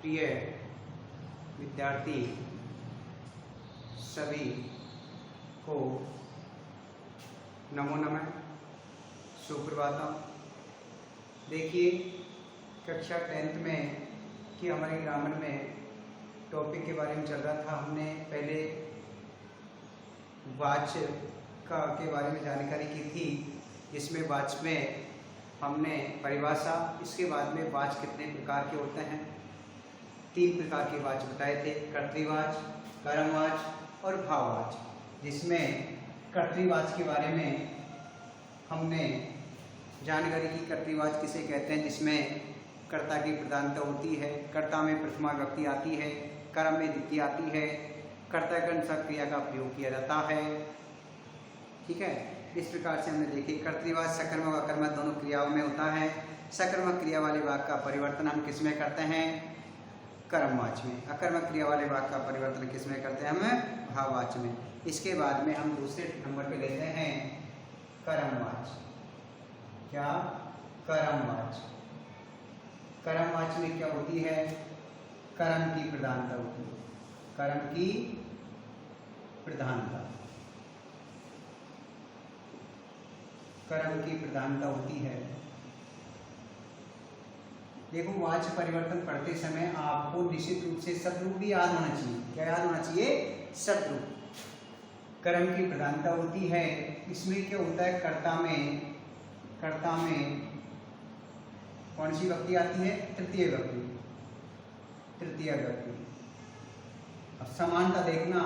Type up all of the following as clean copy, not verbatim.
प्रिय विद्यार्थी सभी को नमो नमः, सुप्रभातम। देखिए कक्षा 10th में कि हमारे ग्रामर में टॉपिक के बारे में चल रहा था। हमने पहले वाच्य के बारे में जानकारी की थी, जिसमें वाच्य में हमने परिभाषा, इसके बाद में वाच्य कितने प्रकार के होते हैं, 3 प्रकार के वाच्य बताए थे, कर्तृवाच्य, कर्मवाच्य और भाववाच्य। जिसमें कर्तृवाच्य के बारे में हमने जानकारी की। कर्तृवाच्य किसे कहते हैं? जिसमें कर्ता की प्रधानता होती है, कर्ता में प्रथमा विभक्ति आती है, कर्म में द्वितीय आती है, कर्ता के अनुसार क्रिया का प्रयोग किया जाता है। ठीक है, इस प्रकार से हमने देखी। कर्तृवाच्य सकर्मक और अकर्मक दोनों क्रियाओं में होता है। सकर्मक क्रिया वाले वाक्य का परिवर्तन हम किस में करते हैं? कर्मवाच्य में। अकर्मक क्रिया वाले वाक्य का परिवर्तन किस में करते हैं? हम भाववाच्य में। इसके बाद में हम दूसरे नंबर पे लेते हैं कर्मवाच्य। क्या? कर्मवाच्य। कर्मवाच्य में क्या होती है? कर्म की प्रधानता होती है। कर्म की प्रधानता, कर्म की प्रधानता होती है। देखो, वाच्य परिवर्तन पढ़ते समय आपको निश्चित रूप से शब्दरूप भी याद होना चाहिए। क्या याद होना चाहिए? शब्दरूप। कर्म की प्रधानता होती है। इसमें क्या होता है? कर्ता में कौन सी विभक्ति आती है? तृतीय विभक्ति। तृतीय विभक्ति। अब समानता देखना,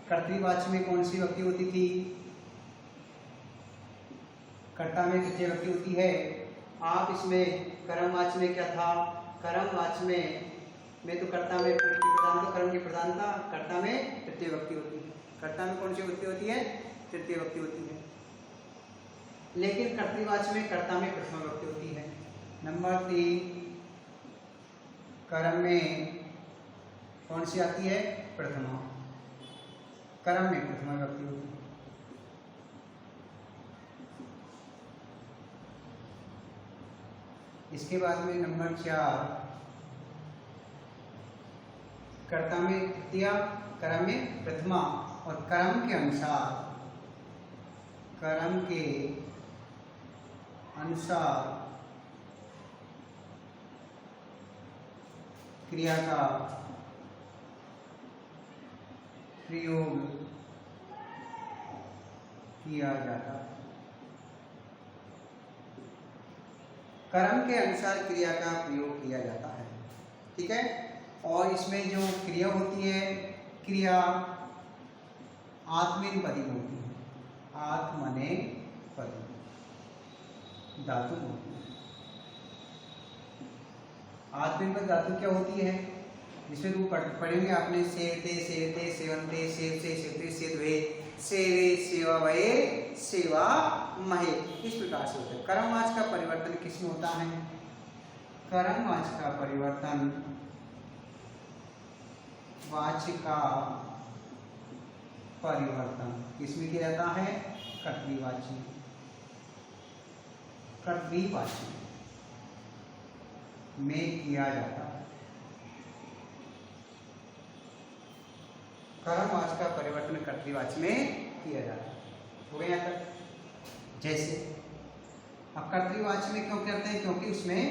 कर्तृवाच्य में कौन सी विभक्ति होती थी? कर्ता में तृतीय विभक्ति होती है। आप इसमें कर्मवाच्य में क्या था? कर्मवाच्य में तो कर्ता में प्रधानता, कर्म की प्रधानता, कर्ता में तृतीय विभक्ति होती है। कर्ता में कौन सी विभक्ति होती है? तृतीय विभक्ति होती है। लेकिन कर्तृवाच्य में कर्ता में प्रथमा विभक्ति होती है। नंबर 3, कर्म में कौन सी आती है? प्रथमा। कर्म में प्रथमा विभक्ति होती है। इसके बाद में नंबर 4, कर्ता में तृतीय, कर्म में प्रथमा और कर्म के अनुसार क्रिया का प्रयोग किया जाता है। कर्म के अनुसार क्रिया का प्रयोग किया जाता है। ठीक है, और इसमें जो क्रिया होती है, क्रिया आत्मनेपदी होती है। आत्मनेपदी धातु होती है। आत्मनेपद धातु क्या होती है? जिसमें रूप पढ़ेंगे आपने, सेवते, सेवते, सेवन्ते, सेवसे, सेवते, सेववे, सेवे, सेवावये, सेवा महे। इस प्रकार से होता है। कर्मवाच्य का परिवर्तन किसमें होता है? कर्मवाच्य का परिवर्तन वाच्य का परिवर्तन किसमें किया जाता है? कर्तृवाच्य। कर्तृवाच्य में किया जाता है। कर्मवाच्य का परिवर्तन कर्तृवाच्य में किया जाता है। हो गया यहाँ तक? जैसे अब कर्तृवाच्य में क्यों करते हैं? क्योंकि उसमें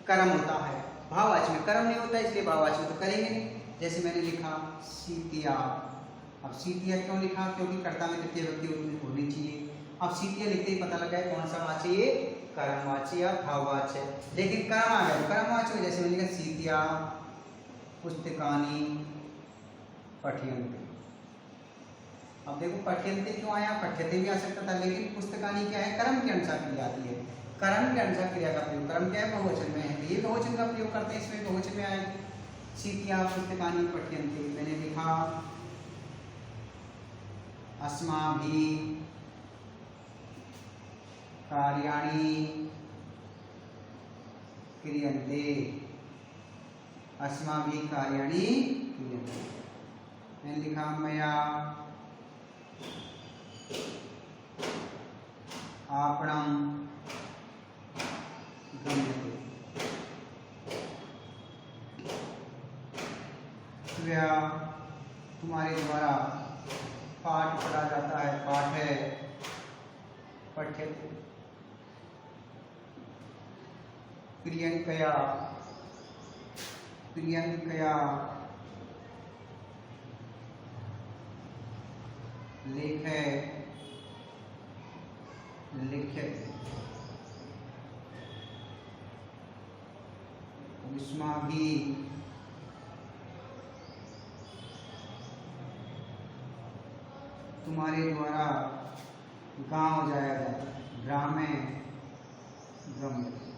कर्म होता है। भाववाच्य में कर्म नहीं होता, इसलिए भाववाच्य में तो करेंगे नहीं। जैसे मैंने लिखा सीतिया। अब सीतिया क्यों लिखा? क्योंकि कर्ता में तृतीय विभक्ति होनी चाहिए। अब सीतिया लिखते ही पता लगा है कौन सा वाच्य ये? कर्मवाच्य या भाववाच्य। लेकिन कर्म आ गया, कर्मवाच्य। जैसे मैंने लिखा सीतिया पुस्तकानि पठ्यन्ते। अब देखो, पठ्यन्ते क्यों आया? पठ्यते भी आ सकता था, लेकिन पुस्तकानि क्या है? कर्म के अनुसार क्रिया आती है। कर्म के अनुसार क्रिया का प्रयोग, कर्म क्या है? बहुवचन में है, ये बहुवचन का प्रयोग करते हैं। इसमें बहुवचन में आया सीतिया पुस्तकानि पठ्यन्ते। मैंने लिखा अस्माभिः कार्याणि क्रियन्ते। अस्माभिः कार्याणि क्रियन्ते। मैंने लिखा मया आपणं गम्यते। त्वया तुम्हारे द्वारा पाठ पढ़ा जाता है, पाठ है पठ्यते। प्रियंकया प्रियंकया लेखे लिख्यते। युष्माभिः तुम्हारे द्वारा गाँव जाया जाता है, ग्रामे गम्यते।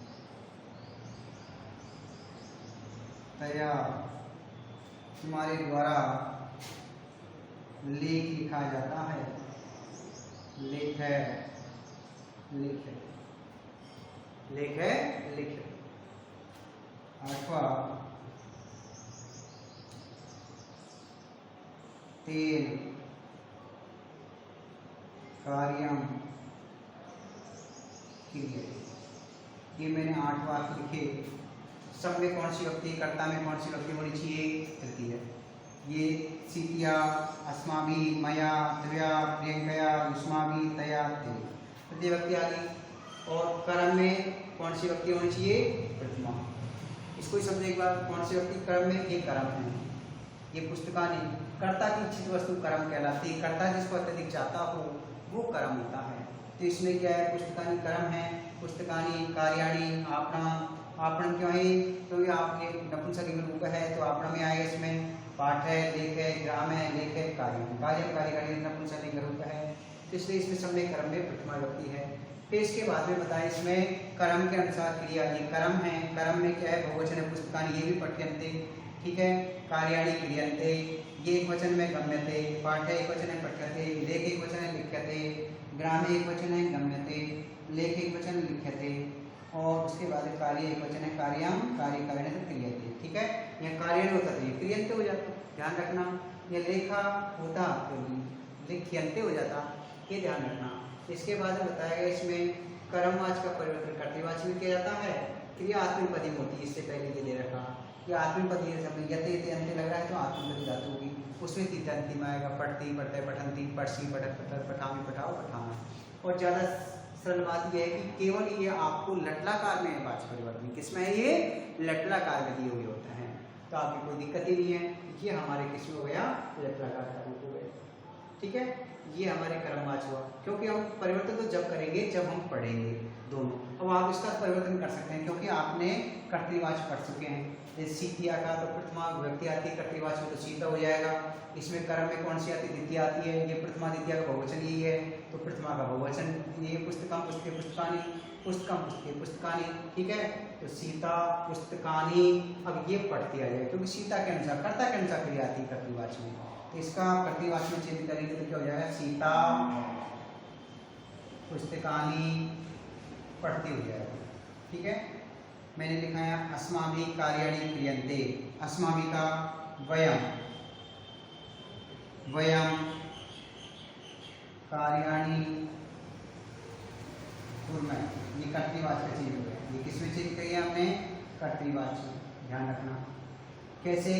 तया तुम्हारे द्वारा लेख लिखा जाता है, लेख है लिखे, लेख है लिखे। आठवां तेन कार्यम क्रियते। ये मैंने 8 वाक्य लिखे। सब में कौन सी व्यक्ति, कर्ता में कौन सी व्यक्ति होनी चाहिए? तृतीय। ये सीतिया, अस्माभिः, मया, त्वया, प्रियंकया, युष्माभिः, तया, ते, तृतीय व्यक्ति आ गई। और कर्म में कौन सी व्यक्ति होनी चाहिए? प्रथमा। इसको ही समझे एक बार, कौन सी व्यक्ति कर्म में? ये कर्म है, ये पुस्तकानि। कर्ता की इच्छित वस्तु कर्म कहलाती है। कर्ता जिसको अत्यधिक चाहता हो वो कर्म होता है। तो इसमें क्या है? पुस्तकानि कर्म है, पुस्तकानि कार्याणि, आपणा। आपण क्यों है? क्योंकि आपके नपुंसकलिंग रूप है तो आपण में आएगा। इसमें पाठ है, लेख है, ग्राम है, लेख है, कार्य, कार्यम कार्यकारी नपुंसकलिंग रूप है, तो इसलिए इसमें समय कर्म में प्रथमा व्यक्ति है। फिर इसके बाद में बताया इसमें कर्म के अनुसार क्रिया। ये कर्म है, कर्म में क्या है? बहुवचन है, पुस्तकानि, ये भी पठ्यन्ते, ठीक है। कार्याणि क्रियन्ते, ये एक वचन में गम्यते। पाठ है एक वचन है, पठ्यते। लेख एक वचन है, लिख्यते। ग्राम एक वचन है, गम्यते। लेख एक वचन, लिख्यते। और उसके बाद कार्य एक वचन है, कार्याम, कार्य कारण तो क्रियते, ठीक है। यह कार्य होता है, क्रियन्ते हो जाता, ध्यान रखना। ये लेखा होता तो लिख्यन्ते हो जाता, ये ध्यान रखना। इसके बाद बताया गया इसमें कर्मवाचक का परिवर्तन कर्तृवाचक में किया जाता है। क्रिया आत्मनेपदी में होती है, इससे पहले ये दे रखा कि आत्मनेपदी यते यते अंत्य लग रहा है तो आत्मनेपदी धातु होगी, उसमें तीर्थंती में आएगा। पढ़ती पढ़ते पठंती, पढ़सी पठत पठत, पठामी पठाओ पठाना। और ज़्यादा सरल बात यह है कि केवल ये आपको लटलाकार में वाचक परिवर्तन, किसमें है? ये लटलाकार में दिए हुए होते हैं, तो आपकी कोई दिक्कत ही नहीं है। ये हमारे किसमें हो गया? लटलाकार का रूप हो गया, ठीक है। ये हमारे कर्मवाचक हुआ, क्योंकि हम परिवर्तन तो जब करेंगे जब हम पढ़ेंगे दोनों। अब आप इसका परिवर्तन कर सकते हैं क्योंकि आपने कर्तृवाचक पढ़ चुके हैं। जैसे सीतिया का तो प्रथमा व्यक्ति आती है, कर्तृवाचक में तो सीता हो जाएगा। इसमें कर्म में कौन सी आती है? द्वितीय आती है। ये प्रथमा द्वितीय का बहुवचन यही है, तो प्रथमा का बहुवचन ये पुस्तकम पुस्तके पुस्तकानि, पुस्तकम पुस्तके पुस्तकानि, ठीक है। तो सीता पुस्तकानि, अब ये पढ़ती आ जाएगी क्योंकि सीता के अनुसार, कर्ता के अनुसार क्रिया आती है कर्तृवाचक में। तो इसका कर्तृवाचक में चेंज करेंगे तो क्या हो जाएगा? सीता पुस्तकानि पढ़ती हो जाएगा, ठीक है। मैंने लिखा है अस्माभिः कार्याणि क्रियन्ते। अस्माभिः का वयम, वयम कार्याणि कुर्मः, ये कर्तृवाचक चेंज हो गया। ये किसमें चेंज किया हमने? कर्तृवाचक, ध्यान रखना। कैसे?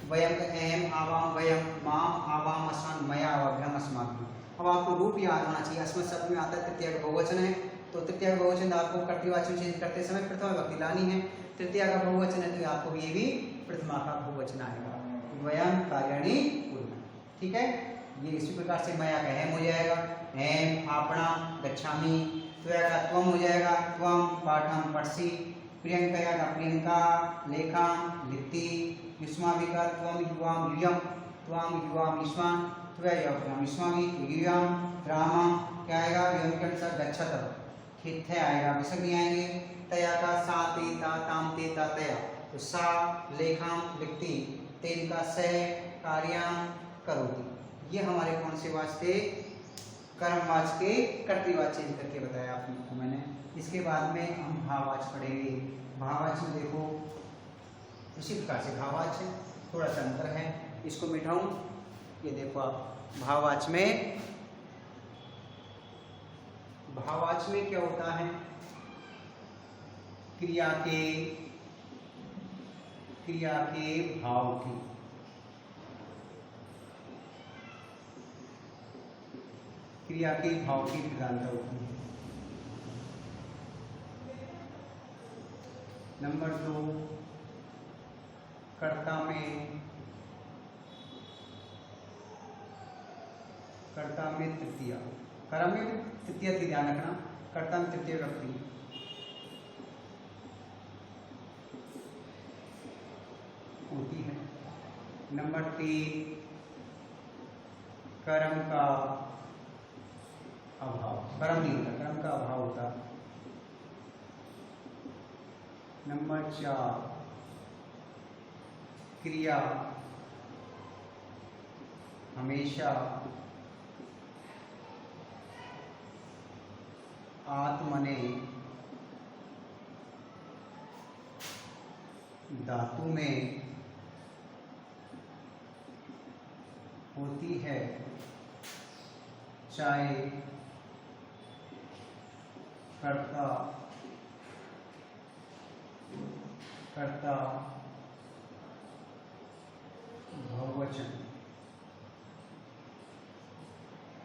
वयम का एम आवाम, वयम माम आवाम अस्मान्, मया अवभ्यम अस्माभिः। अब आपको रूप याद होना चाहिए। अस्मत् शब्द में आता है तृतीय का बहुवचन है, तो तृतीय का बहुवचन आपको कर्तृवाचक चेंज करते समय प्रथमा विभक्ति लानी है। तृतीय का बहुवचन है तो आपको ये भी प्रथमा का बहुवचन आएगा। वयम कार्याणि कुर्मः, ठीक है। ये इसी प्रकार से मया का हेम हो जाएगा, हेम, आपणा, गच्छामि। त्वया का त्वम हो जाएगा, त्वम, पाठम, पढ़सी। प्रियंकया का प्रियंका, लेखाम, लिखती। युष्माभिः का त्वम, युवाम, युयम, त्वम, युवाम, युष्मान्। त्वया युवाम, युष्माभिः, युयाम, ग्रामम, क्या आएगा? युयम के अनुसार गच्छत, थित्थे आएगा, विसर्ग नहीं आएंगे। तया का सा, ते, ता, ताम, ते, ता, तया, तो सा लेखाम लिखती, तेन का सह कार्याम करोति। ये हमारे कौन से वाचक? कर्मवाचक के कर्तृवाचक चेंज करके बताया आपको मैंने। इसके बाद में हम भाववाचक पढ़ेंगे। भाववाचक में देखो इसी प्रकार से भाववाचक थोड़ा सा अंतर है, इसको मिटाऊं। ये देखो आप, भाववाचक में, भाववाचक में क्या होता है? क्रिया के भाव की, क्रिया के भाव की प्रधानता होती है। नंबर 2, कर्ता में तृतीया। कर्म में तृतीया की ध्यान रखना, कर्ता में तृतीय व्यक्ति होती है। नंबर 3, कर्म का अभाव, कर्म नहीं होता, कर्म का अभाव होता। नंबर 4, क्रिया हमेशा आत्मने धातु में होती है, चाहे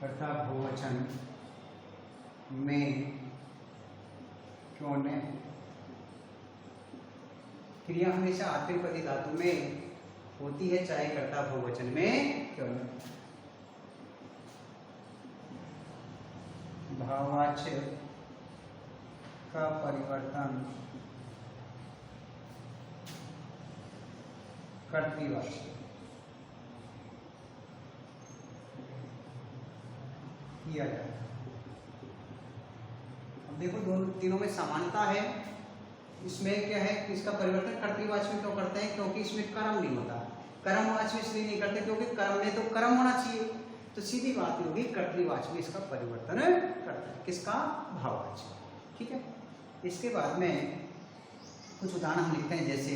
कर्ता बहुवचन में क्यों न। क्रिया हमेशा आत्मनेपदी धातु में होती है, चाहे कर्ता बहुवचन में क्यों न। भाववाच्य का परिवर्तन कर्तृवाच्य किया जाए। अब देखो दोनों तीनों में समानता है। इसमें क्या है कि इसका परिवर्तन कर्तृवाच्य में क्यों करते हैं, क्योंकि इसमें कर्म नहीं होता। कर्मवाच्य में इसलिए नहीं करते क्योंकि कर्म में तो कर्म होना चाहिए, तो सीधी बात होगी कर्तृवाच्य में इसका परिवर्तन करता है। किसका? भाववाच्य। ठीक है। इसके बाद में कुछ उदाहरण हम लिखते हैं, जैसे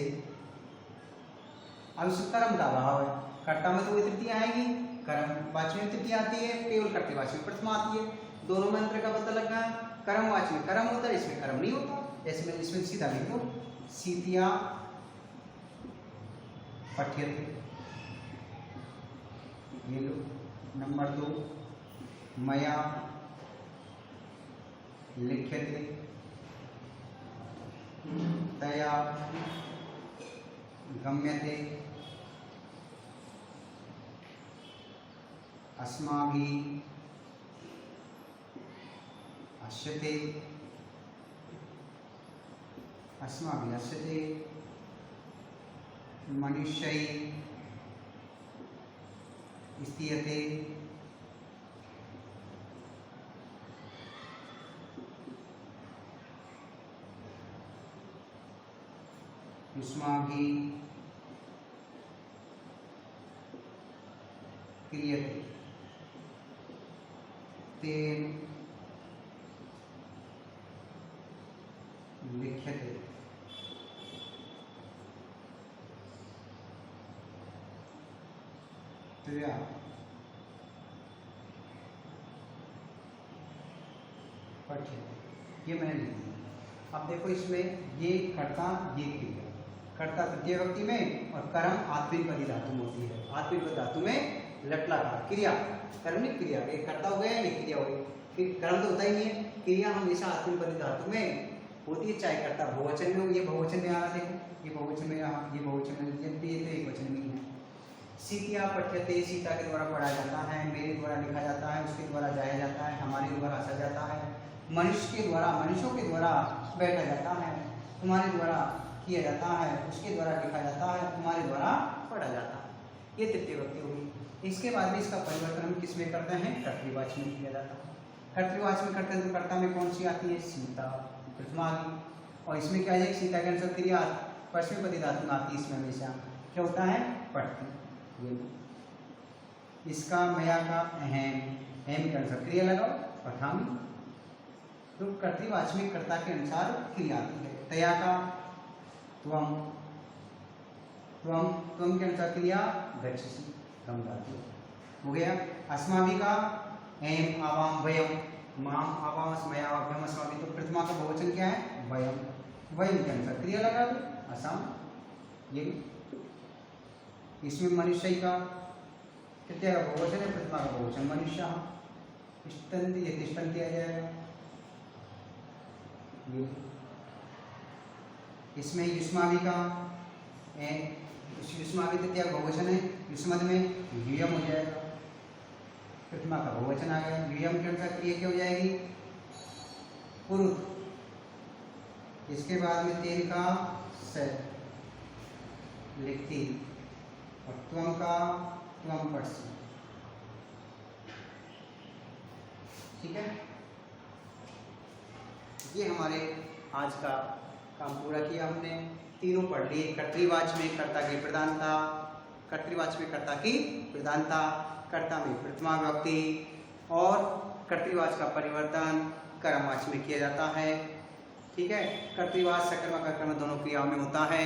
अब इसमें कर्म का अभाव है, कर्ता में तो वही तृतीया आएगी, कर्म वाच्य में तृतीया आती है, केवल कर्तृवाच्य में प्रथमा आती है। दोनों में अंतर का पता लगा है। कर्म वाच्य में कर्म होता है, इसमें कर्म नहीं होता। जैसे मैं इसमें सीधा लिख दो, सीतिया पठ्यते, ये लो। नंबर 2, मया लिख्यते, तया गम्यते, अस्माभिः अश्यते, मनुष्यैः स्तीयते, युष्माभिः क्रियते, तेन लिख्यते। त्वया पठ्यते। ये मैंने लिख दिया। अब देखो इसमें ये कर्ता, ये क्रिया। कर्ता तृतीय व्यक्ति में और कर्म आत्मनेपदी धातु में होती है। आत्मनेपदी धातु में लटलाकार क्रिया, कर्मणिक क्रिया, एक कर्ता हो गया, एक क्रिया हो गई। फिर कर्म तो होता ही नहीं है। क्रिया हमेशा आत्मनेपदी धातु में होती है, चाहे कर्ता बहुवचन में हो। ये बहुवचन में आ रहा, देखो ये बहुवचन में रहा, ये बहुवचन में, ये तो एक वचन में ही है। सीतिया पठ्यते, सीता के द्वारा पढ़ा जाता है, मेरे द्वारा लिखा जाता है, उसके द्वारा जाया जाता है, हमारे द्वारा हंसा जाता है, मनुष्य के द्वारा, मनुष्यों के द्वारा बैठा जाता है, तुम्हारे द्वारा किया जाता है, उसके द्वारा लिखा जाता है, तुम्हारे द्वारा पढ़ा जाता है। ये तृतीय व्यक्ति होगी। इसके बाद भी इसका परिवर्तन हम किस में करते हैं? कर्तृवाच्य में किया जाता है। कर्तृवाच्य में करते हैं तो कर्ता में कौन सी आती है? सीता, प्रथमा आती। और इसमें क्या है? सीता के अनुसार क्रिया परस्मैपदी धातु आती है। इसमें हमेशा क्या होता है? पढ़ती। इसका मया का अहम, अहम के अनुसार क्रिया लगाओ, पठामी। तो कर्तृवाच्य में कर्ता के अनुसार क्रिया आती है। तया का त्वम, त्वम के अनुसार क्रिया गच्छसि, त्वम धातु हो गया। अस्माभि का एम, आवाम, वयम, माम, आवाम, अस्मया, अभ्यम, अस्माभि। तो प्रथमा का बहुवचन क्या है? वयम। वयम के अनुसार क्रिया लगा दो, असम। ये इसमें मनुष्य का तृतीय का बहुवचन है, प्रथमा का बहुवचन मनुष्य। तिष्ठन्ति, ये तिष्ठन्ति आ जाएगा। इसमें युष्माभि का युष्माभि तृतीया बहुवचन है, युष्मद में यूयम हो जाएगा। प्रथमा का बहुवचन आ गया, यूयम के अनुसार क्रिया क्या हो जाएगी? पुरुष। इसके बाद में तेन का स लिखती और त्वम का त्वम पढ़सी। ठीक है, ये हमारे आज का काम पूरा किया हमने। तीनों पढ़ लिए, कर्तृवाच्य में कर्ता की प्रधानता, कर्तृवाच्य में कर्ता की प्रधानता, कर्ता में प्रथमा विभक्ति और कर्तृवाच्य का परिवर्तन कर्मवाच्य में किया जाता है। ठीक है, कर्तृवाच्य सकर्मक अकर्मक दोनों क्रियाओं में होता है।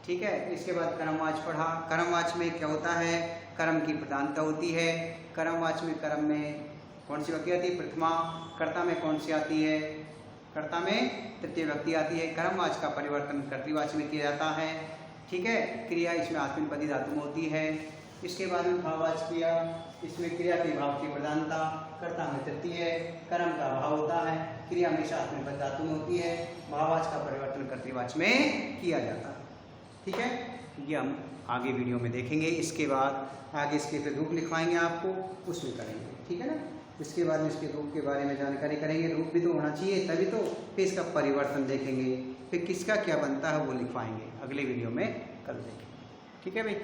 ठीक है, इसके बाद कर्मवाच्य पढ़ा। कर्मवाच्य में क्या होता है? कर्म की प्रधानता होती है। कर्मवाच्य में कर्म में कौन सी व्यक्ति आती है? प्रथमा। कर्ता में कौन सी आती है? कर्ता में तृतीय व्यक्ति आती है। कर्मवाच्य का परिवर्तन कर्तृवाच्य में किया जाता है। ठीक है, क्रिया इसमें आत्मनेपदी धातु में होती है। इसके बाद में भाववाच्य क्रिया, इसमें क्रिया के भाव की प्रधानता, कर्ता में तृतीय, कर्म का भाव होता है, क्रिया हमेशा आत्मनेपदी धातु में होती है, भाववाच्य का परिवर्तन कर्तृवाच्य में किया जाता है। ठीक है, ये हम आगे वीडियो में देखेंगे। इसके बाद आगे इसके फिर रूप लिखवाएंगे आपको, उसमें करेंगे। ठीक है ना, इसके बाद में इसके रूप के बारे में जानकारी करेंगे। रूप भी तो होना चाहिए तभी तो, फिर इसका परिवर्तन देखेंगे, फिर किसका क्या बनता है वो लिखवाएंगे। अगले वीडियो में कल देखेंगे। ठीक है भाई।